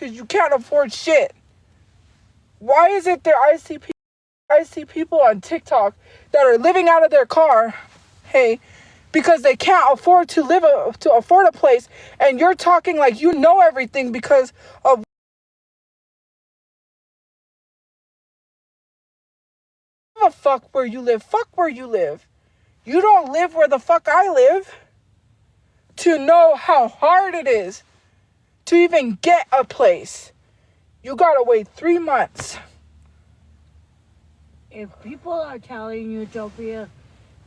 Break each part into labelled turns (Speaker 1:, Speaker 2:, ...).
Speaker 1: because you can't afford shit. Why is it that I see people on TikTok that are living out of their car, hey, because they can't afford to afford a place, and you're talking like you know everything because of a fuck where you live. Fuck where you live. You don't live where the fuck I live to know how hard it is to even get a place. You gotta wait 3 months.
Speaker 2: If people are telling you, Tophia,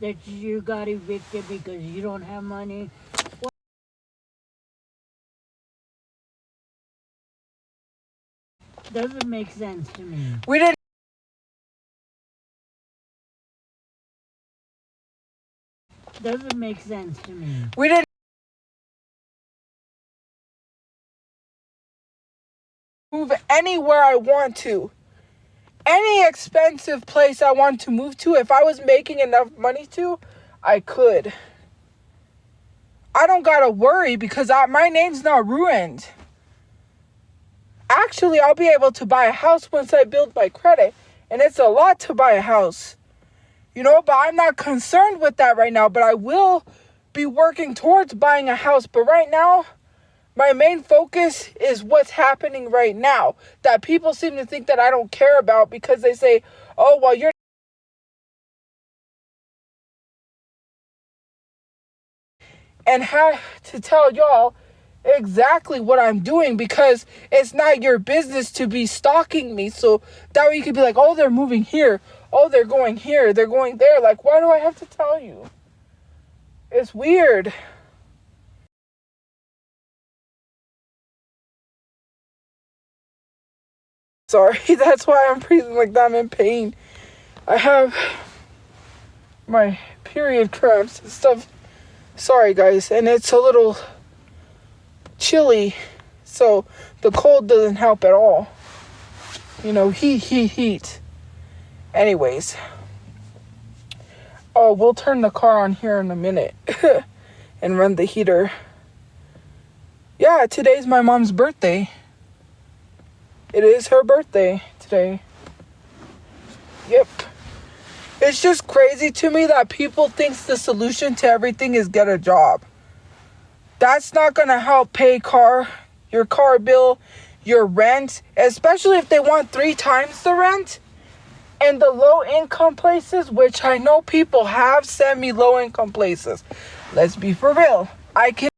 Speaker 2: that you got evicted because you don't have money, doesn't make sense to me.
Speaker 1: We didn't
Speaker 2: Doesn't make sense to me.
Speaker 1: we didn't move anywhere I want to. Any expensive place I want to move to, if I was making enough money to, I could. I don't gotta worry because my name's not ruined. Actually, I'll be able to buy a house once I build my credit. And it's a lot to buy a house. But I'm not concerned with that right now. But I will be working towards buying a house. But right now, my main focus is what's happening right now. That people seem to think that I don't care about because they say, oh, well, you're... And have to tell y'all exactly what I'm doing because it's not your business to be stalking me. So that way you could be like, oh, they're moving here. Oh, they're going here. They're going there. Like, why do I have to tell you? It's weird. Sorry, that's why I'm breathing like that. I'm in pain. I have my period cramps and stuff. Sorry, guys. And it's a little chilly, so the cold doesn't help at all. Heat. Anyways. Oh, we'll turn the car on here in a minute and run the heater. Yeah, today's my mom's birthday. It is her birthday today. Yep. It's just crazy to me that people think the solution to everything is get a job. That's not going to help pay your car bill, your rent, especially if they want 3 times the rent. And the low-income places, which I know people have sent me low-income places. Let's be for real. I can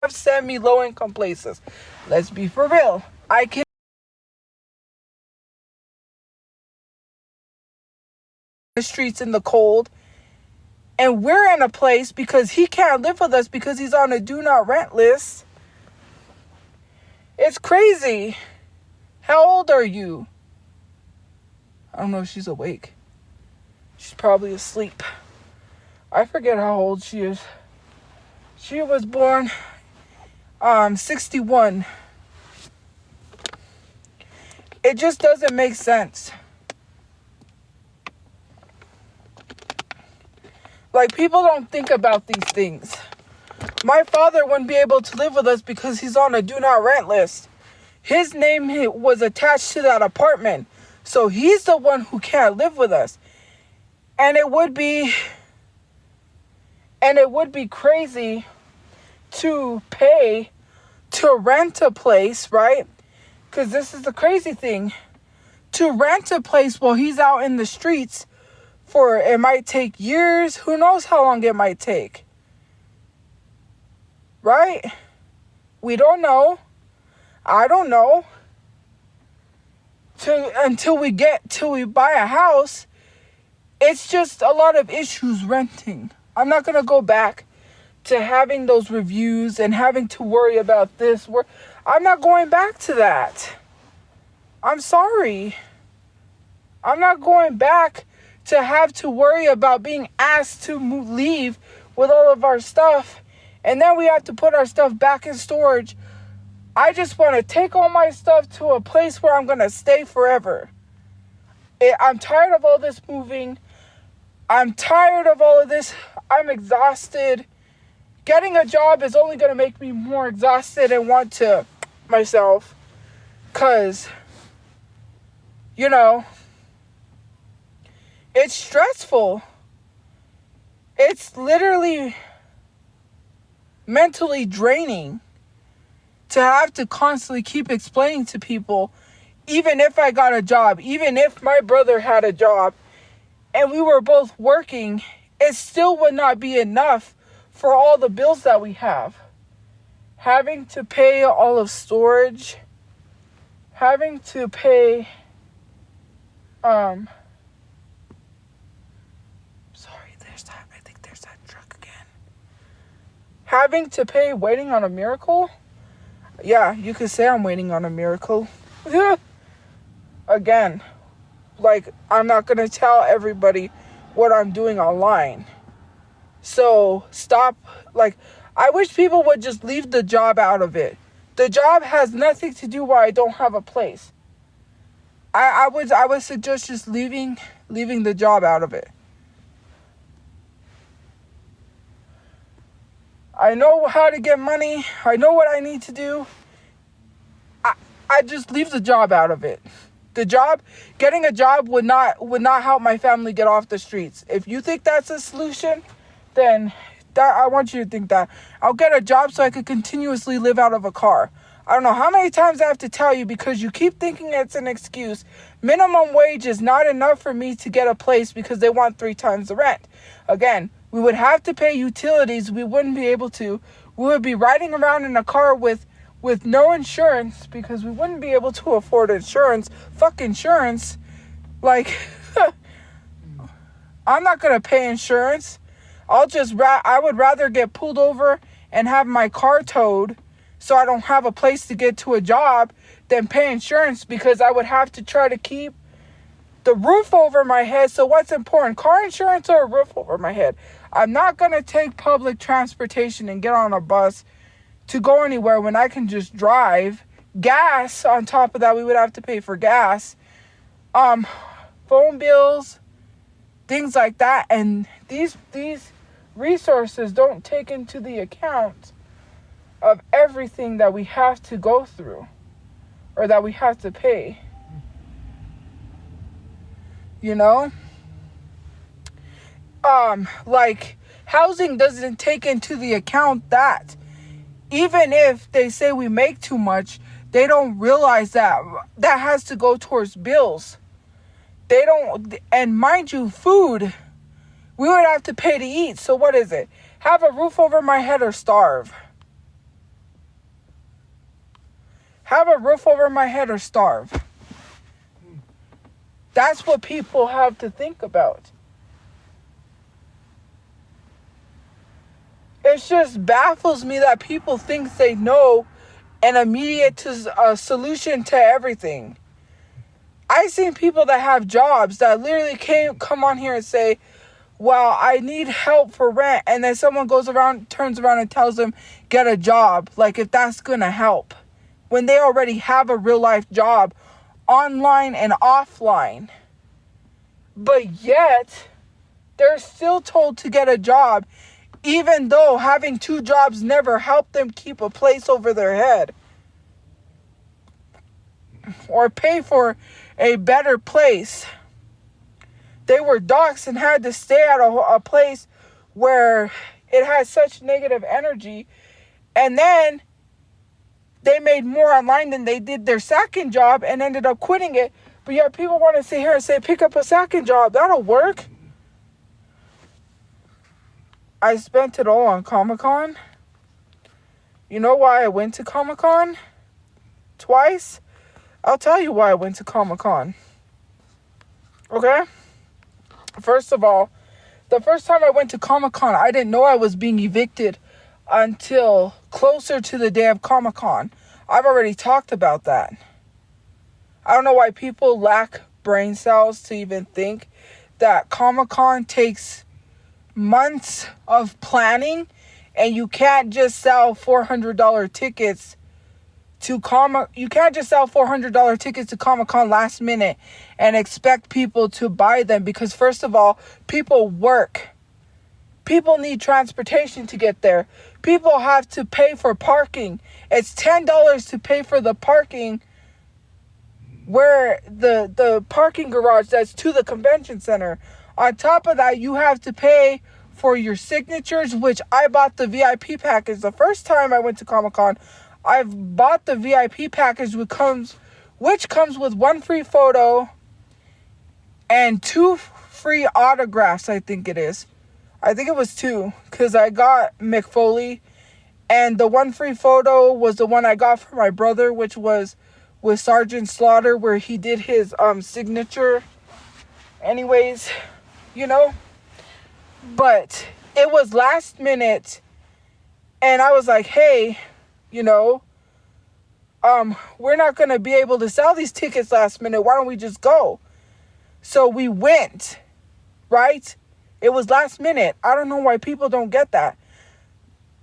Speaker 1: have sent me low-income places. Let's be for real. I can the streets in the cold. And we're in a place because he can't live with us because he's on a do not rent list. It's crazy. How old are you? I don't know if she's awake. She's probably asleep. I forget how old she is. She was born 61. It just doesn't make sense. Like, people don't think about these things. My father wouldn't be able to live with us because he's on a do not rent list. His name was attached to that apartment. So he's the one who can't live with us. And it would be crazy to pay to rent a place, right? Because this is the crazy thing. To rent a place while he's out in the streets it might take years. Who knows how long it might take? Right? We don't know. I don't know. Until we buy a house, it's just a lot of issues renting. I'm not going to go back to having those reviews and having to worry about this. I'm not going back to that. I'm sorry. I'm not going back to have to worry about being asked to leave with all of our stuff. And then we have to put our stuff back in storage. I just want to take all my stuff to a place where I'm going to stay forever. I'm tired of all this moving. I'm tired of all of this. I'm exhausted. getting a job is only going to make me more exhausted and want to myself. Because, you know, it's stressful. It's literally mentally draining to have to constantly keep explaining to people, even if I got a job, even if my brother had a job and we were both working, it still would not be enough for all the bills that we have. Having to pay all of storage, having to pay, there's that truck again. Having to pay waiting on a miracle. Yeah, you could say I'm waiting on a miracle. Again, like, I'm not going to tell everybody what I'm doing online. So, stop. Like, I wish people would just leave the job out of it. The job has nothing to do why I don't have a place. I would suggest just leaving the job out of it. I know how to get money. I know what I need to do. I just leave the job out of it. Getting a job would not help my family get off the streets. If you think that's a solution, then I want you to think that. I'll get a job so I could continuously live out of a car. I don't know how many times I have to tell you, because you keep thinking it's an excuse. Minimum wage is not enough for me to get a place because they want 3 times the rent. Again, we would have to pay utilities. We wouldn't be able to. We would be riding around in a car with no insurance because we wouldn't be able to afford insurance. Fuck insurance. Like, I'm not going to pay insurance. I would rather get pulled over and have my car towed so I don't have a place to get to a job than pay insurance, because I would have to try to keep the roof over my head. So what's important, car insurance or a roof over my head? I'm not going to take public transportation and get on a bus to go anywhere when I can just drive. Gas, on top of that, we would have to pay for gas. Phone bills, things like that. And these resources don't take into the account of everything that we have to go through or that we have to pay. You know? Like, housing doesn't take into the account that even if they say we make too much, they don't realize that has to go towards bills. They don't, and mind you, food, we would have to pay to eat. So what is it? Have a roof over my head or starve? Have a roof over my head or starve? That's what people have to think about. It just baffles me that people think they know an immediate solution to everything. I've seen people that have jobs that literally come on here and say, well, I need help for rent. And then someone turns around and tells them, get a job. Like, if that's going to help. When they already have a real life job, online and offline. But yet, they're still told to get a job, even though having 2 jobs never helped them keep a place over their head or pay for a better place. They were doxxed and had to stay at a place where it had such negative energy, and then they made more online than they did their second job and ended up quitting it. But yet people want to sit here and say, pick up a second job. That'll work. I spent it all on Comic-Con. You know why I went to Comic-Con? Twice? I'll tell you why I went to Comic-Con. Okay? First of all, the first time I went to Comic-Con, I didn't know I was being evicted until closer to the day of Comic-Con. I've already talked about that. I don't know why people lack brain cells to even think that Comic-Con takes months of planning, and you can't just sell $400 tickets to Comic-Con last minute and expect people to buy them, because first of all, people work. People need transportation to get there. people have to pay for parking. It's $10 to pay for the parking where the parking garage that's to the convention center. On top of that, you have to pay for your signatures, which I bought the VIP package. The first time I went to Comic-Con, I've bought the VIP package, which comes with 1 free photo and 2 free autographs, I think it is. I think it was 2, because I got Mick Foley, and the 1 free photo was the one I got for my brother, which was with Sergeant Slaughter, where he did his signature. Anyways, but it was last minute, and I was like, hey, we're not going to be able to sell these tickets last minute. Why don't we just go? So we went, right? It was last minute. I don't know why people don't get that.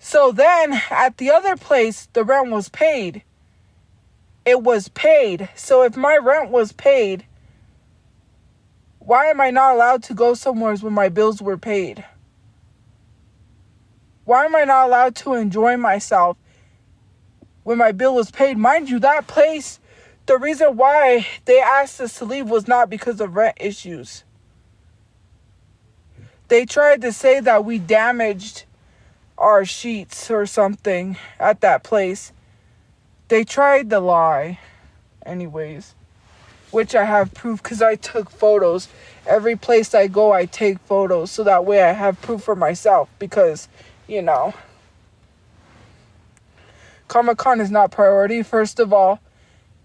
Speaker 1: So then at the other place, the rent was paid. It was paid. So if my rent was paid, why am I not allowed to go somewhere when my bills were paid? Why am I not allowed to enjoy myself when my bill was paid? Mind you, that place, the reason why they asked us to leave was not because of rent issues. They tried to say that we damaged our sheets or something at that place. They tried to lie. Anyways, which I have proof because I took photos. Every place I go, I take photos so that way I have proof for myself because, Comic-Con is not priority. First of all,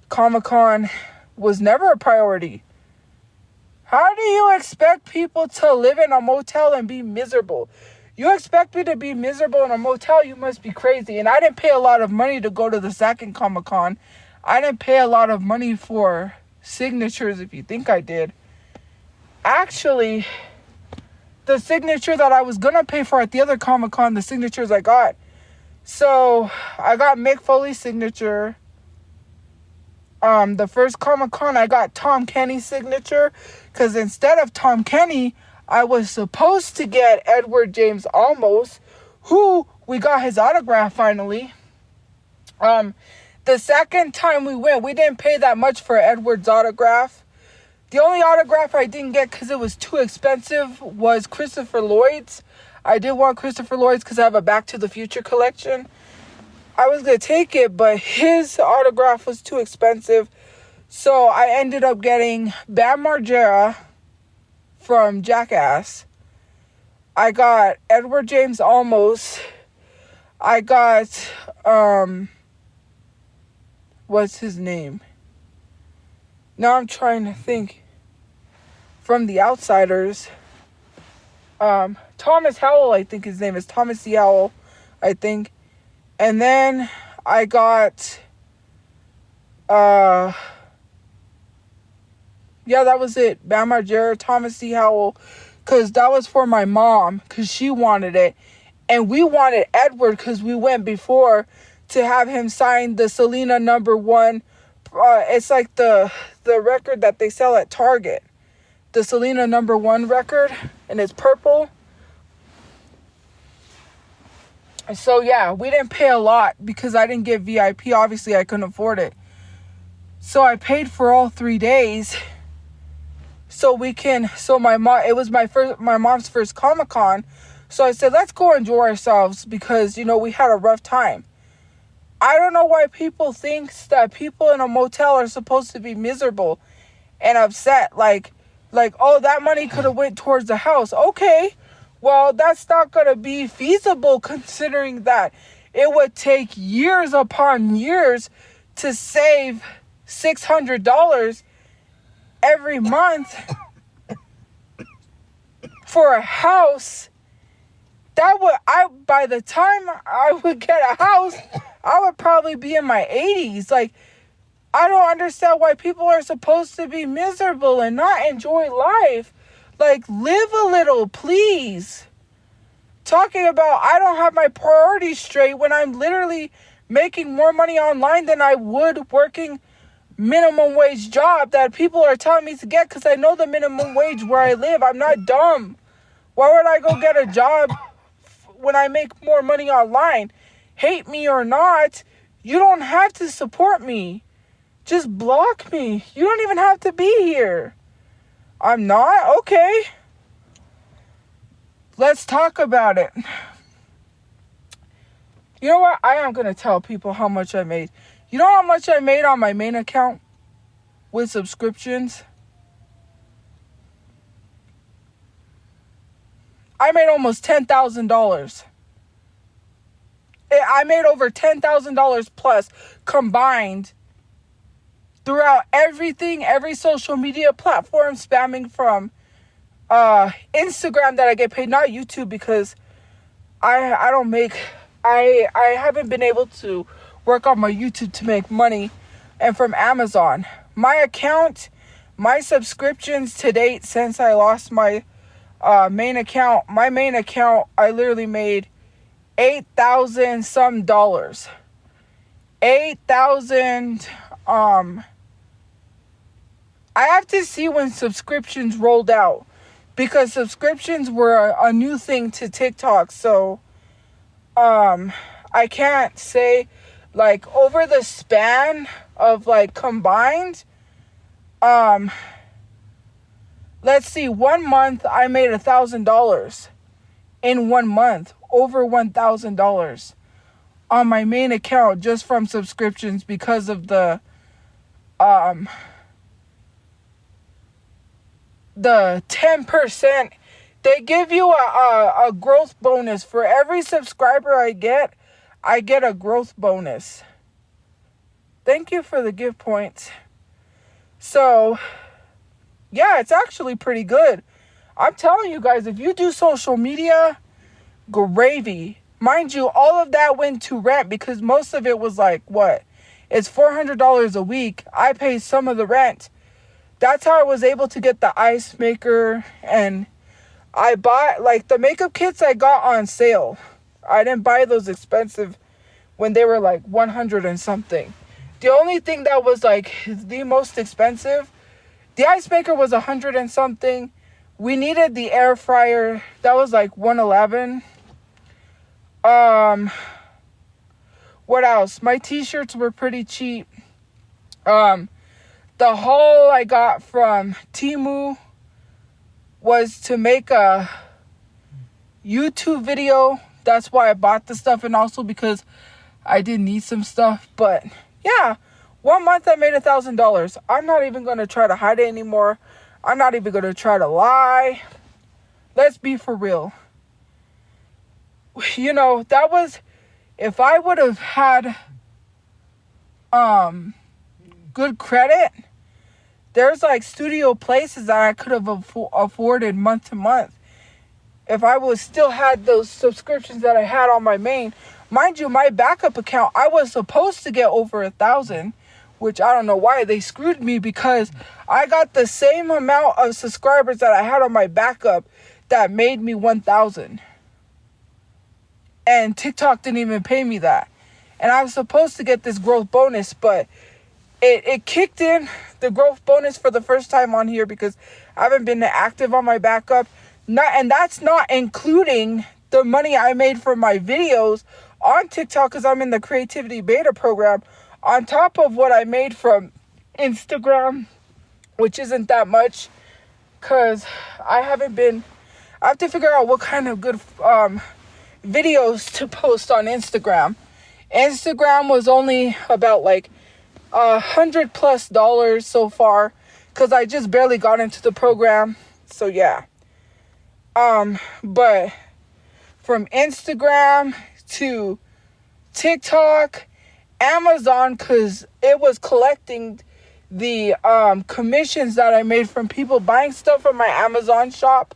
Speaker 1: Comic-Con was never a priority. How do you expect people to live in a motel and be miserable? You expect me to be miserable in a motel? You must be crazy. And I didn't pay a lot of money to go to the second Comic-Con. I didn't pay a lot of money for signatures, if you think I did. Actually, the signature that I was going to pay for at the other Comic-Con, the signatures I got. So, I got Mick Foley's signature. The first Comic-Con, I got Tom Kenny's signature. Because instead of Tom Kenny, I was supposed to get Edward James Olmos, who we got his autograph finally. The second time we went, we didn't pay that much for Edward's autograph. The only autograph I didn't get because it was too expensive was Christopher Lloyd's. I did want Christopher Lloyd's because I have a Back to the Future collection. I was going to take it, but his autograph was too expensive. So I ended up getting Bam Margera from Jackass. I got Edward James Olmos. I got, what's his name? Now I'm trying to think. From The Outsiders. Thomas Howell, I think his name is. Thomas C. Howell, I think. And then I got, yeah, that was it. Bam Margera, Thomas C. Howell. Because that was for my mom. Because she wanted it. And we wanted Edward because we went before to have him sign the Selena #1. It's like the record that they sell at Target. The Selena #1 record. And it's purple. So yeah, we didn't pay a lot because I didn't get VIP. Obviously, I couldn't afford it. So I paid for all 3 days. So my mom, it was my mom's first Comic-Con. So I said, let's go enjoy ourselves because, we had a rough time. I don't know why people think that people in a motel are supposed to be miserable and upset. Like, oh, that money could have went towards the house. Okay, well, that's not going to be feasible considering that it would take years upon years to save $600 every month for a house. By the time I would get a house, I would probably be in my 80s. Like, I don't understand why people are supposed to be miserable and not enjoy life. Like, live a little, please. Talking about I don't have my priorities straight when I'm literally making more money online than I would working minimum wage job that people are telling me to get because I know the minimum wage where I live. I'm not dumb. Why would I go get a job when I make more money online. Hate me or not, you don't have to support me. Just block me. You don't even have to be here. I'm not? Okay. Let's talk about it. You know what? I am going to tell people how much I made. You know how much I made on my main account with subscriptions? I made almost $10,000. I made over $10,000 plus combined throughout everything, every social media platform, spamming from Instagram that I get paid, not YouTube, because I don't make, I haven't been able to work on my YouTube to make money, and from Amazon. My account, my subscriptions to date since I lost my main account, I literally made $8,000 some dollars. 8,000. I have to see when subscriptions rolled out, because subscriptions were a new thing to TikTok. So I can't say, like, over the span of, like, combined, let's see, 1 month I made $1,000 in 1 month, over $1,000 on my main account just from subscriptions, because of the 10%. They give you a growth bonus for every subscriber I get a growth bonus. Thank you for the gift points. So yeah, it's actually pretty good. I'm telling you guys, if you do social media, gravy. Mind you, all of that went to rent, because most of it was like, what? It's $400 a week. I pay some of the rent. That's how I was able to get the ice maker, and I bought, like, the makeup kits I got on sale. I didn't buy those expensive when they were like 100 and something. The only thing that was like the most expensive, the ice maker was 100 and something. We needed the air fryer. That was like 111. What else? My t-shirts were pretty cheap. The haul I got from Temu was to make a YouTube video. That's why I bought the stuff, and also because I did need some stuff. But yeah, 1 month I made $1,000. I'm not even going to try to hide it anymore. I'm not even going to try to lie. Let's be for real. You know, that was, if I would have had good credit, there's like studio places that I could have afforded month to month. If I was still had those subscriptions that I had on my main. Mind you, my backup account, I was supposed to get over 1,000, which I don't know why they screwed me, because I got the same amount of subscribers that I had on my backup that made me 1,000. And TikTok didn't even pay me that. And I was supposed to get this growth bonus, but it kicked in, the growth bonus, for the first time on here, because I haven't been active on my backup. And that's not including the money I made from my videos on TikTok, because I'm in the creativity beta program, on top of what I made from Instagram, which isn't that much, because I have to figure out what kind of good videos to post on Instagram. Instagram was only about like $100+ so far, because I just barely got into the program. So yeah. But from Instagram to TikTok, Amazon, because it was collecting the commissions that I made from people buying stuff from my Amazon shop.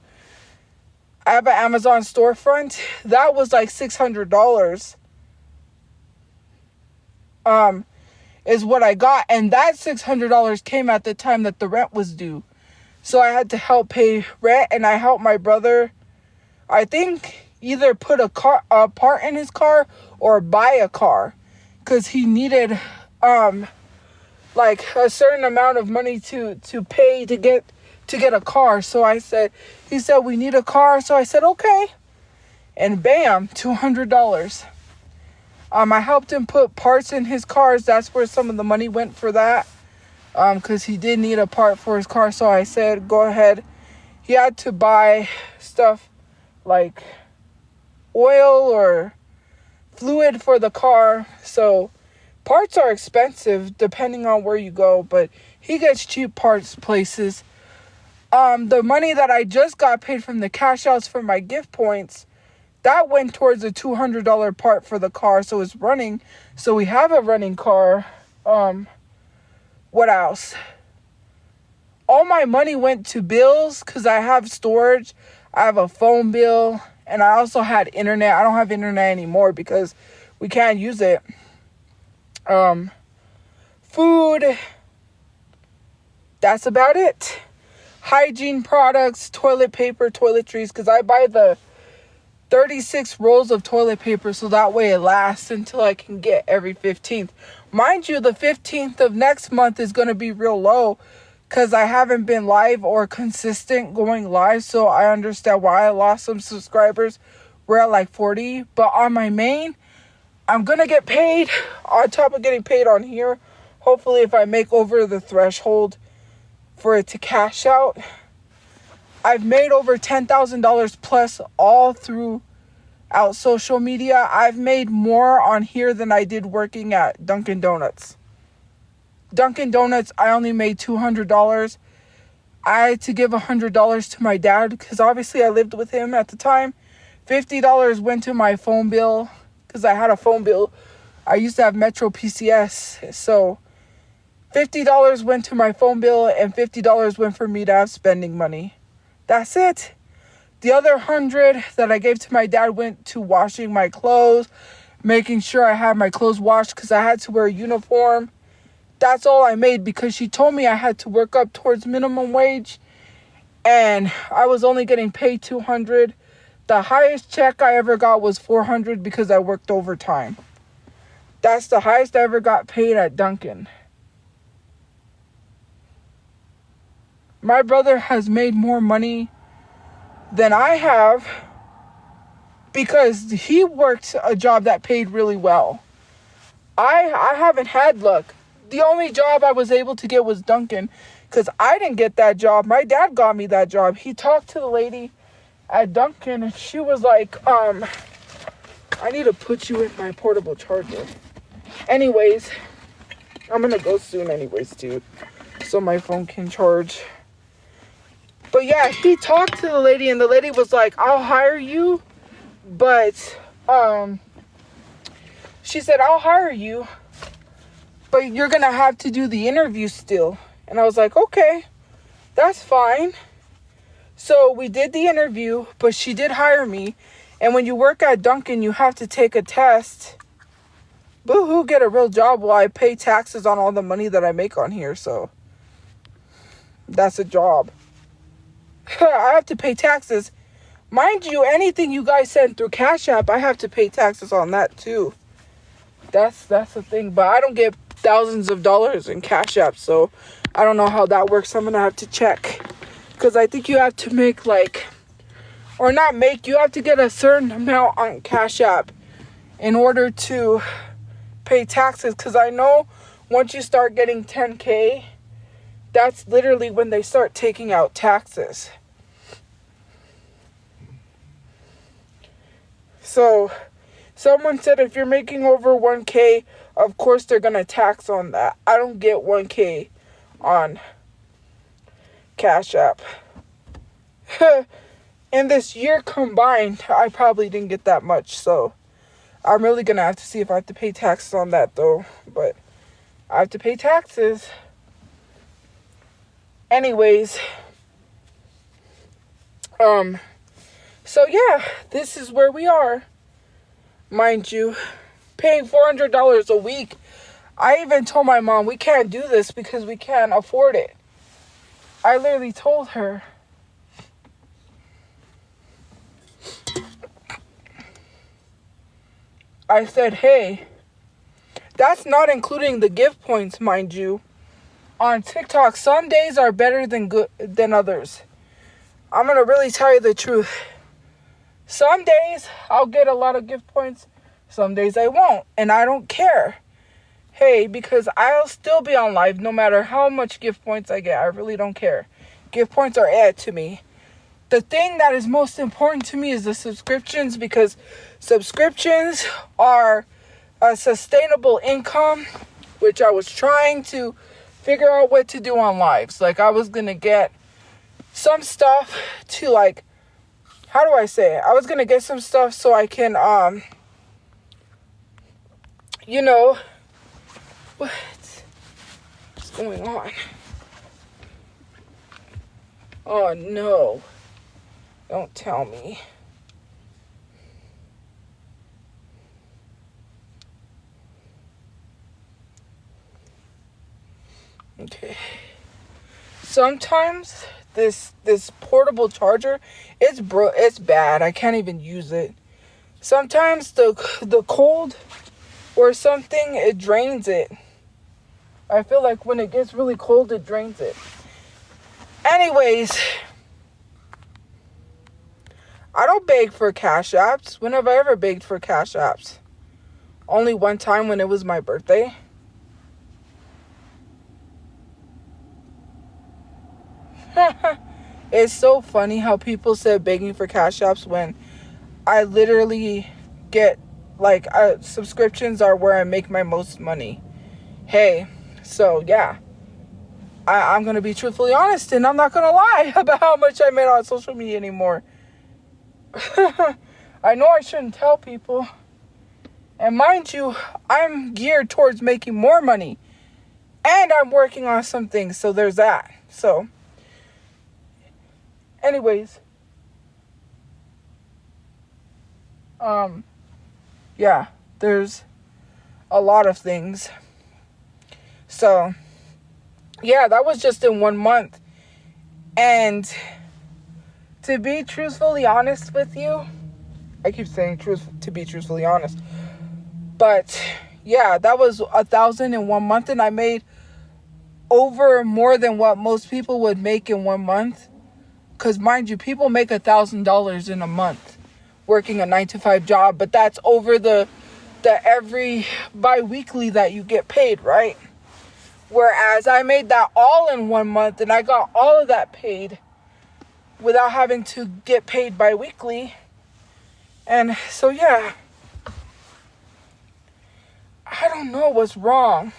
Speaker 1: I have an Amazon storefront. That was like $600. Is what I got. And that $600 came at the time that the rent was due. So I had to help pay rent, and I helped my brother, I think, either put a part in his car or buy a car, because he needed like a certain amount of money to pay to get a car. So he said we need a car. So I said okay. and bam, $200. I helped him put parts in his cars. That's where some of the money went for that. Because he did need a part for his car. So I said, go ahead. He had to buy stuff like oil or fluid for the car. So parts are expensive depending on where you go. But he gets cheap parts places. The money that I just got paid from the cash outs for my gift points, that went towards a $200 part for the car. So it's running. So we have a running car. What else? All my money went to bills because I have storage. I have a phone bill. And I also had internet. I don't have internet anymore because we can't use it. Food. That's about it. Hygiene products, toilet paper, toiletries. Because I buy the 36 rolls of toilet paper so that way it lasts until I can get every 15th. Mind you, the 15th of next month is going to be real low because I haven't been live or consistent going live. So I understand why I lost some subscribers. We're at like 40. But on my main, I'm going to get paid on top of getting paid on here. Hopefully if I make over the threshold for it to cash out. I've made over $10,000 plus all throughout social media. I've made more on here than I did working at Dunkin' Donuts. Dunkin' Donuts, I only made $200. I had to give $100 to my dad because obviously I lived with him at the time. $50 went to my phone bill because I had a phone bill. I used to have Metro PCS. So $50 went to my phone bill and $50 went for me to have spending money. That's it. The other $100 that I gave to my dad went to washing my clothes, making sure I had my clothes washed because I had to wear a uniform. That's all I made because she told me I had to work up towards minimum wage and I was only getting paid $200. The highest check I ever got was $400 because I worked overtime. That's the highest I ever got paid at Dunkin'. My brother has made more money than I have because he worked a job that paid really well. I haven't had luck. The only job I was able to get was Dunkin' because I didn't get that job. My dad got me that job. He talked to the lady at Dunkin' and she was like, I need to put you in my portable charger. Anyways, I'm gonna go soon anyways, dude, so my phone can charge. But yeah, he talked to the lady and the lady was like, I'll hire you. But, she said, I'll hire you, but you're going to have to do the interview still. And I was like, okay, that's fine. So we did the interview, but she did hire me. And when you work at Dunkin', you have to take a test. Boo-hoo, get a real job while I pay taxes on all the money that I make on here. So that's a job. I have to pay taxes. Mind you, anything you guys send through Cash App, I have to pay taxes on that too. That's the thing. But I don't get thousands of dollars in Cash App, so I don't know how that works. I'm going to have to check. Because I think you have to make you have to get a certain amount on Cash App in order to pay taxes. Because I know once you start getting 10K, that's literally when they start taking out taxes. So, someone said if you're making over 1K, of course they're going to tax on that. I don't get 1K on Cash App. In this year combined, I probably didn't get that much. So, I'm really going to have to see if I have to pay taxes on that though. But, I have to pay taxes. Anyways, so yeah, this is where we are. Mind you, paying $400 a week. I even told my mom, we can't do this because we can't afford it. I literally told her. I said, hey, that's not including the gift points, mind you. On TikTok, some days are better than others. I'm going to really tell you the truth. Some days I'll get a lot of gift points. Some days I won't. And I don't care. Hey, because I'll still be on live no matter how much gift points I get. I really don't care. Gift points are it to me. The thing that is most important to me is the subscriptions, because subscriptions are a sustainable income, which I was trying to figure out what to do on lives. Like, I was going to get some stuff to, like, how do I say it? I was going to get some stuff so I can, you know, what's going on? Oh, no. Don't tell me. Okay. Sometimes this portable charger, it's bad. I can't even use it. Sometimes the cold or something, it drains it. I feel like when it gets really cold, it drains it. Anyways, I don't beg for cash apps. When have I ever begged for cash apps? Only one time when it was my birthday. It's so funny how people said begging for cash apps when I literally get, like, subscriptions are where I make my most money. Hey, so yeah. I'm going to be truthfully honest, and I'm not going to lie about how much I made on social media anymore. I know I shouldn't tell people. And mind you, I'm geared towards making more money. And I'm working on some things, so there's that. So, anyways. Yeah, there's a lot of things. So, yeah, that was just in 1 month. And to be truthfully honest with you, I keep saying to be truthfully honest, but yeah, that was 1,000 in 1 month, and I made over more than what most people would make in 1 month. Because mind you, people make $1,000 in a month working a 9-to-5 job, but that's over the every bi-weekly that you get paid, right? Whereas I made that all in 1 month, and I got all of that paid without having to get paid bi-weekly. And so, yeah. I don't know what's wrong.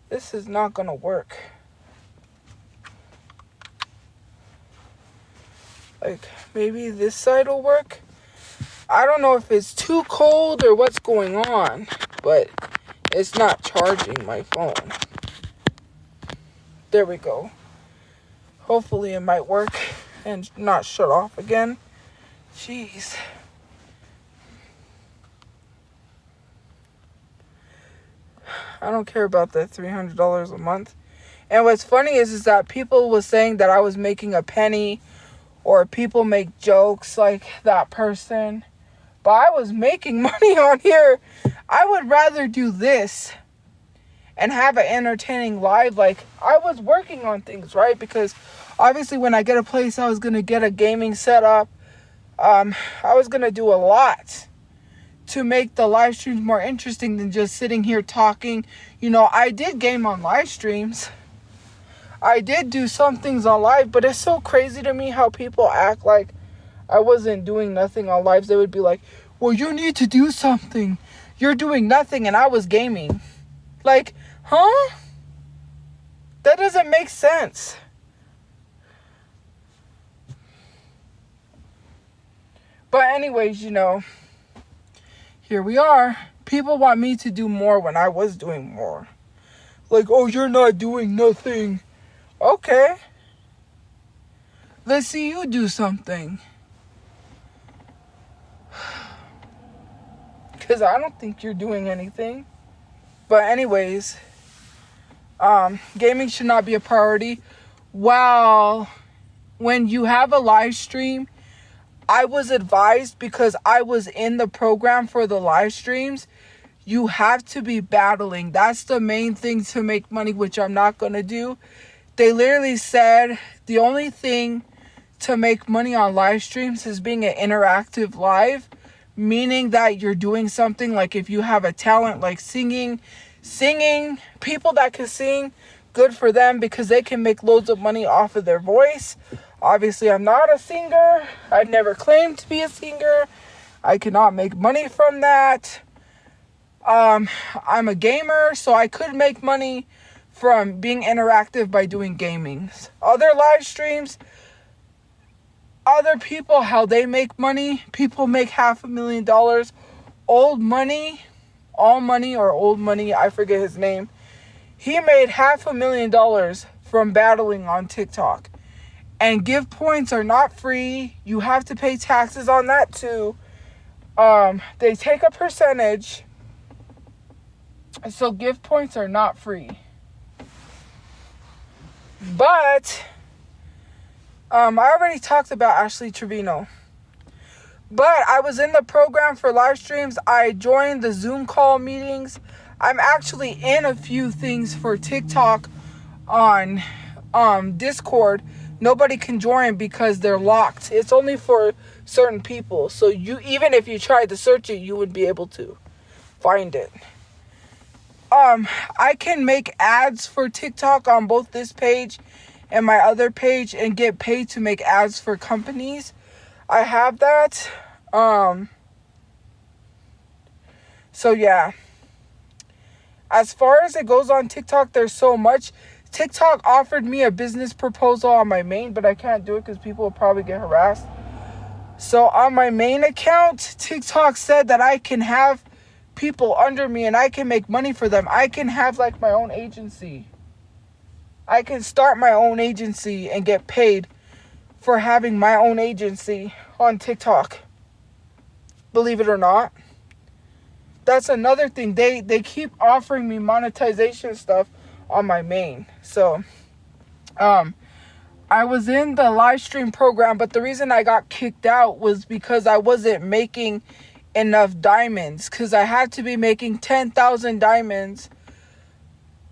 Speaker 1: This is not gonna work. Like, maybe this side will work. I don't know if it's too cold or what's going on, but it's not charging my phone. There we go. Hopefully it might work and not shut off again. Jeez. I don't care about that $300 a month. And what's funny is that people was saying that I was making a penny, or people make jokes like that person. But I was making money on here. I would rather do this and have an entertaining live. Like, I was working on things, right? Because obviously when I get a place, I was going to get a gaming setup. I was going to do a lot to make the live streams more interesting than just sitting here talking. You know, I did game on live streams. I did do some things on live, but it's so crazy to me how people act like I wasn't doing nothing on lives. They would be like, well, you need to do something. You're doing nothing, and I was gaming. Like, huh? That doesn't make sense. But anyways, you know, here we are. People want me to do more when I was doing more. Like, oh, you're not doing nothing. Okay. Let's see you do something. Because I don't think you're doing anything. But anyways, gaming should not be a priority. Well, when you have a live stream, I was advised, because I was in the program for the live streams, You have to be battling. That's the main thing to make money, which I'm not going to do. They literally said the only thing to make money on live streams is being an interactive live, meaning that you're doing something like if you have a talent like singing, people that can sing, good for them because they can make loads of money off of their voice. Obviously, I'm not a singer. I've never claimed to be a singer. I cannot make money from that. I'm a gamer, so I could make money from being interactive by doing gamings. Other live streams, other people, how they make money. People make $500,000. Old Money, All Money or Old Money, I forget his name. He made $500,000 from battling on TikTok. And gift points are not free. You have to pay taxes on that too. They take a percentage. So gift points are not free. But I already talked about Ashley Trevino. But I was in the program for live streams. I joined the Zoom call meetings. I'm actually in a few things for TikTok on Discord. Nobody can join because they're locked. It's only for certain people. So you, even if you tried to search it, you would be able to find it. I can make ads for TikTok on both this page and my other page and get paid to make ads for companies. I have that. So yeah. As far as it goes on TikTok, there's so much. TikTok offered me a business proposal on my main, but I can't do it because people will probably get harassed. So on my main account, TikTok said that I can have people under me and I can make money for them. I can have like my own agency. I can start my own agency and get paid for having my own agency on TikTok. Believe it or not. That's another thing. They keep offering me monetization stuff on my main. So, I was in the live stream program, but the reason I got kicked out was because I wasn't making enough diamonds, because I had to be making 10,000 diamonds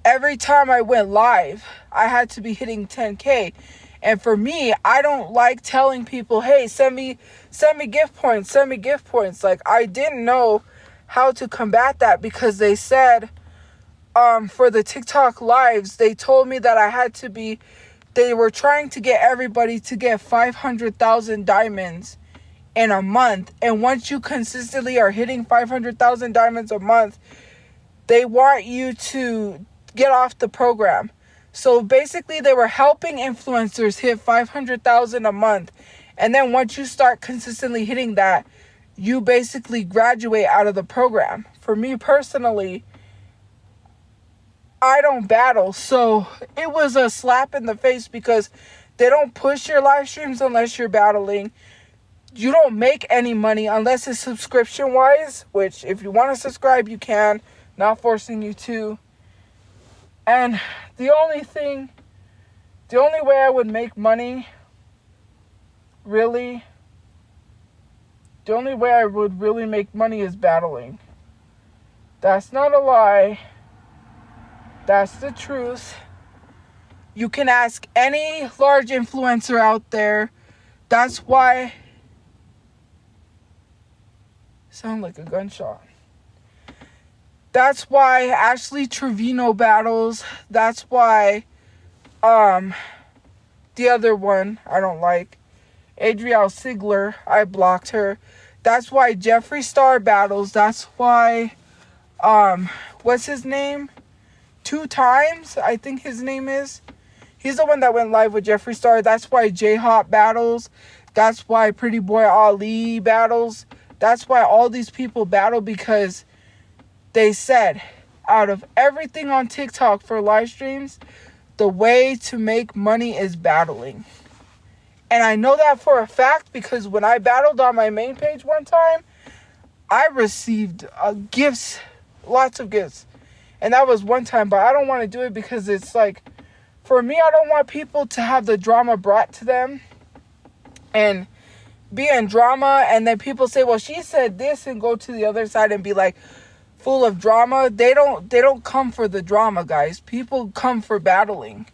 Speaker 1: every time I went live. I had to be hitting 10K. And for me, I don't like telling people, hey, send me gift points, send me gift points. Like, I didn't know how to combat that because they said, for the TikTok lives, they told me that they were trying to get everybody to get 500,000 diamonds in a month. And once you consistently are hitting 500,000 diamonds a month, they want you to get off the program. So basically they were helping influencers hit 500,000 a month. And then once you start consistently hitting that, you basically graduate out of the program. For me personally, I don't battle. So it was a slap in the face because they don't push your live streams unless you're battling. You don't make any money unless it's subscription wise, which if you want to subscribe, you can. Not forcing you to. And the only way I would make money, really, the only way I would really make money is battling. That's not a lie. That's the truth. You can ask any large influencer out there. That's why... Sound like a gunshot. That's why Ashley Trevino battles. That's why the other one I don't like, Adrielle Sigler, I blocked her. That's why Jeffree Star battles. That's why what's his name? 2 times, I think his name is. He's the one that went live with Jeffree Star. That's why J-Hop battles. That's why Pretty Boy Ali battles. That's why all these people battle, because they said out of everything on TikTok for live streams, the way to make money is battling. And I know that for a fact because when I battled on my main page one time, I received gifts, lots of gifts. And that was one time, but I don't want to do it because it's like, for me, I don't want people to have the drama brought to them and be in drama. And then people say, well, she said this, and go to the other side and be like, full of drama. They don't come for the drama, guys. People come for battling.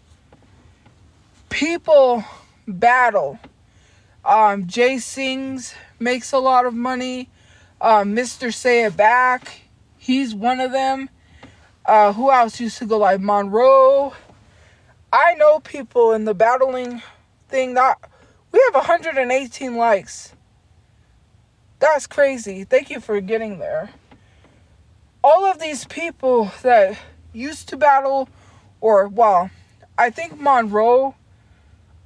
Speaker 1: People battle. Jay Sings makes a lot of money. Mr. Say It Back, he's one of them. Who else used to go like Monroe? I know people in the battling thing. We have 118 likes. That's crazy. Thank you for getting there. All of these people that used to battle, I think Monroe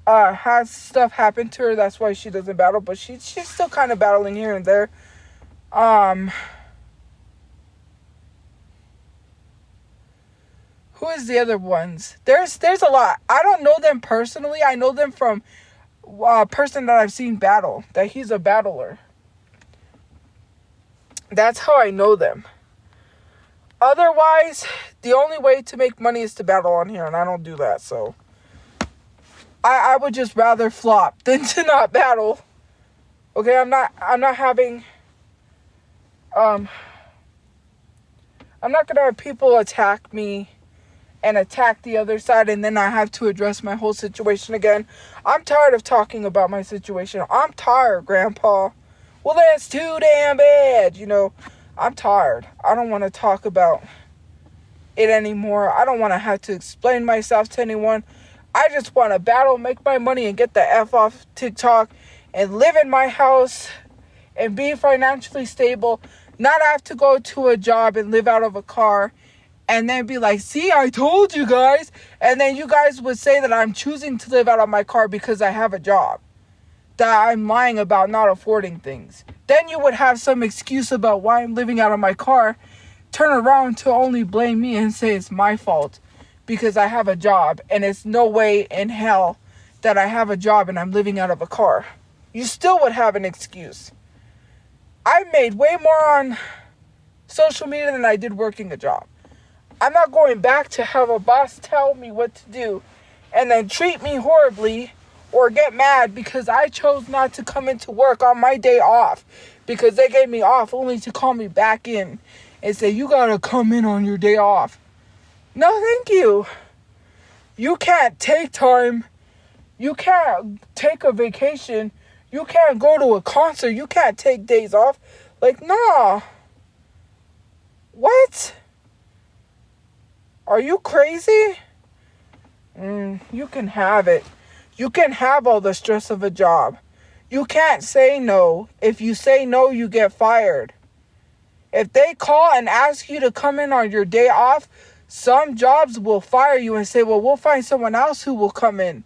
Speaker 1: has stuff happen to her. That's why she doesn't battle, but she's still kind of battling here and there. Who is the other ones? There's a lot. I don't know them personally. I know them from a person that I've seen battle. That he's a battler. That's how I know them. Otherwise, the only way to make money is to battle on here, and I don't do that, so I would just rather flop than to not battle. Okay, I'm not having I'm not gonna have people attack me and attack the other side, and then I have to address my whole situation again. I'm tired of talking about my situation. I'm tired, Grandpa. Well, that's too damn bad, I'm tired. I don't want to talk about it anymore. I don't want to have to explain myself to anyone. I just want to battle, make my money, and get the F off TikTok and live in my house and be financially stable. Not have to go to a job and live out of a car and then be like, see, I told you guys. And then you guys would say that I'm choosing to live out of my car because I have a job. That I'm lying about not affording things. Then you would have some excuse about why I'm living out of my car. Turn around to only blame me and say it's my fault because I have a job. And it's no way in hell that I have a job and I'm living out of a car. You still would have an excuse. I made way more on social media than I did working a job. I'm not going back to have a boss tell me what to do and then treat me horribly or get mad because I chose not to come into work on my day off because they gave me off only to call me back in and say, you gotta come in on your day off. No, thank you. You can't take time. You can't take a vacation. You can't go to a concert. You can't take days off. Like, nah. What? Are you crazy? You can have it. You can have all the stress of a job. You can't say no. If you say no, you get fired. If they call and ask you to come in on your day off, some jobs will fire you and say, well, we'll find someone else who will come in.